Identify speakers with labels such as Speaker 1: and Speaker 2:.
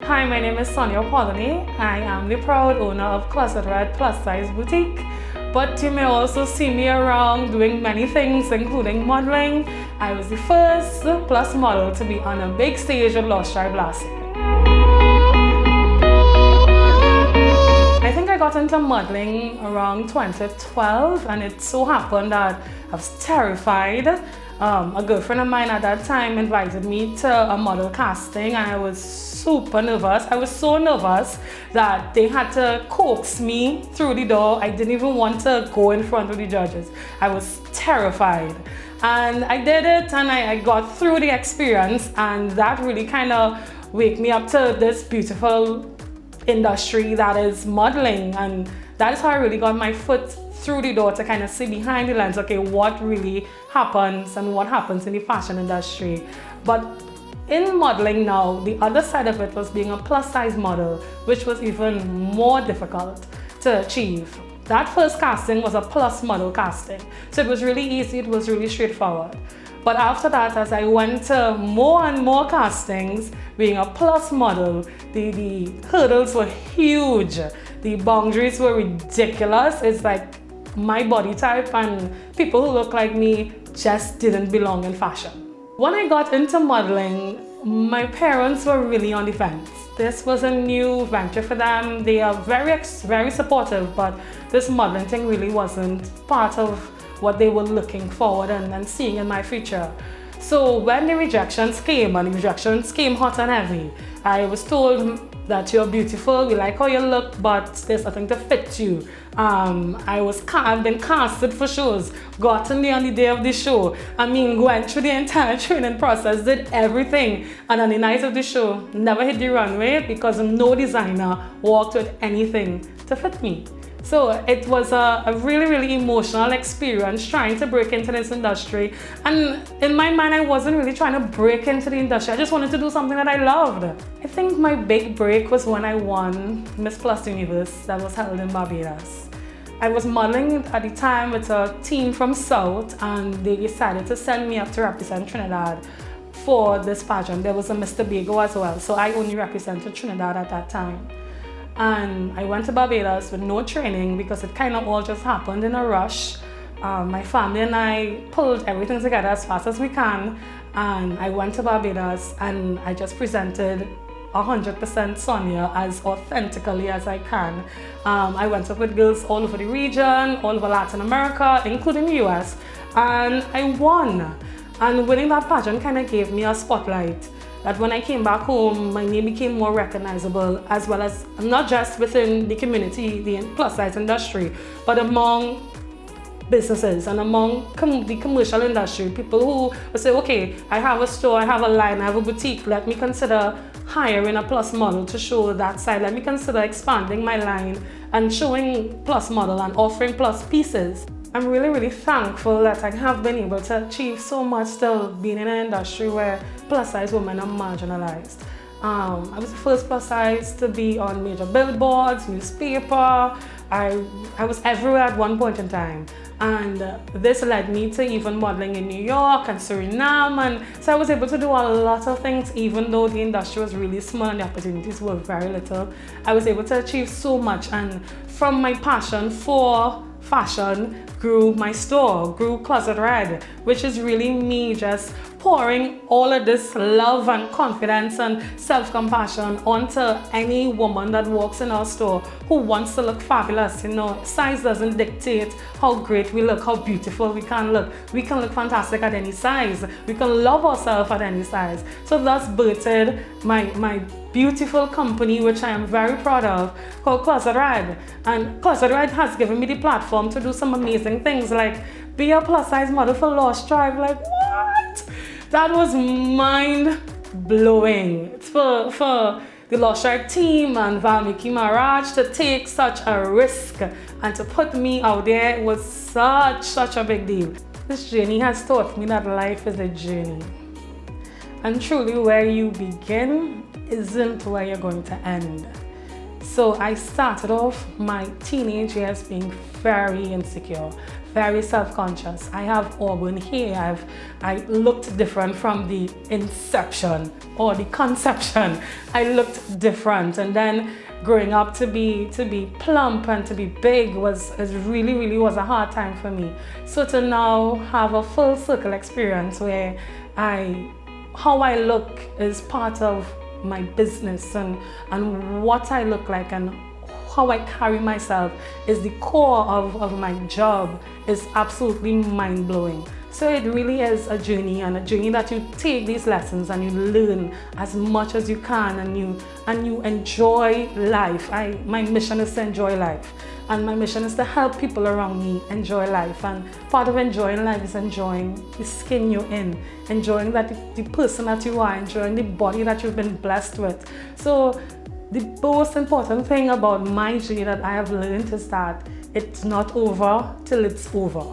Speaker 1: Hi, my name is Sonja Pollonias. I am the proud owner of Closet Red Plus Size Boutique. But you may also see me around doing many things, including modeling. I was the first plus model to be on a big stage at Lost Tribe last year. I think I got into modeling around 2012, and it so happened that I was terrified. A girlfriend of mine at that time invited me to a model casting, and I was super nervous. I was so nervous that they had to coax me through the door. I didn't even want to go in front of the judges. I was terrified. And I did it, and I got through the experience, and that really kind of wake me up to this beautiful industry that is modeling. And that is how I really got my foot through the door to kind of see behind the lens, okay, what really happens and what happens in the fashion industry. But in modeling now, the other side of it was being a plus size model, which was even more difficult to achieve. That first casting was a plus model casting. So it was really easy, it was really straightforward. But after that, as I went to more and more castings, being a plus model, the hurdles were huge. The boundaries were ridiculous. It's like my body type and people who look like me just didn't belong in fashion. When I got into modeling, my parents were really on the fence. This was a new venture for them. They are very supportive, but this modeling thing really wasn't part of what they were looking forward and seeing in my future. So when the rejections came, and the rejections came hot and heavy, I was told that you're beautiful, we like how you look, but there's nothing to fit you. I've been casted for shows, gotten there on the day of the show. I mean, went through the entire training process, did everything, and on the night of the show, never hit the runway because no designer walked with anything to fit me. So it was a really emotional experience trying to break into this industry. And in my mind, I wasn't really trying to break into the industry. I just wanted to do something that I loved. I think my big break was when I won Miss Plus Universe that was held in Barbados. I was modeling at the time with a team from South, and they decided to send me up to represent Trinidad for this pageant. There was a Mr. Bago as well, so I only represented Trinidad at that time. And I went to Barbados with no training because it kind of all just happened in a rush. My family and I pulled everything together as fast as we can, and I went to Barbados and I just presented 100% Sonja as authentically as I can. I went up with girls all over the region, all over Latin America, including the US, and I won. And winning that pageant kind of gave me a spotlight. That when I came back home, my name became more recognizable, as well as not just within the community, the plus size industry, but among businesses and among the commercial industry. People who would say, okay, I have a store, I have a line, I have a boutique, let me consider hiring a plus model to show that side. Let me consider expanding my line and showing plus model and offering plus pieces. I'm really thankful that I have been able to achieve so much still being in an industry where plus size women are marginalized. I was the first plus size to be on major billboards, newspaper. I was everywhere at one point in time. And this led me to even modeling in New York and Suriname. And so I was able to do a lot of things, even though the industry was really small and the opportunities were very little. I was able to achieve so much. And from my passion for fashion grew my store, grew Closet Red, which is really me just pouring all of this love and confidence and self-compassion onto any woman that walks in our store who wants to look fabulous. You know, size doesn't dictate how great we look, how beautiful we can look. We can look fantastic at any size. We can love ourselves at any size. So thus birthed my beautiful company, which I am very proud of, called Closet Red. And Closet Red has given me the platform to do some amazing things, like be a plus size model for Lost Tribe. Like, what? That was mind-blowing. For the Lost Tribe team and Valmiki Maharaj to take such a risk and to put me out there was such a big deal. This journey has taught me that life is a journey. And truly where you begin isn't where you're going to end. So I started off my teenage years being very insecure, very self-conscious. I have auburn hair. I looked different from the inception or the conception. I looked different, and then growing up to be plump and to be big was really was a hard time for me. So to now have a full circle experience where how I look is part of my business, and what I look like and how I carry myself is the core of my job, is absolutely mind-blowing. So it really is a journey, and a journey that you take these lessons and you learn as much as you can, and you enjoy life. My mission is to enjoy life, and my mission is to help people around me enjoy life. And part of enjoying life is enjoying the skin you're in, enjoying the person that you are, enjoying the body that you've been blessed with. So the most important thing about my journey that I have learned is that it's not over till it's over.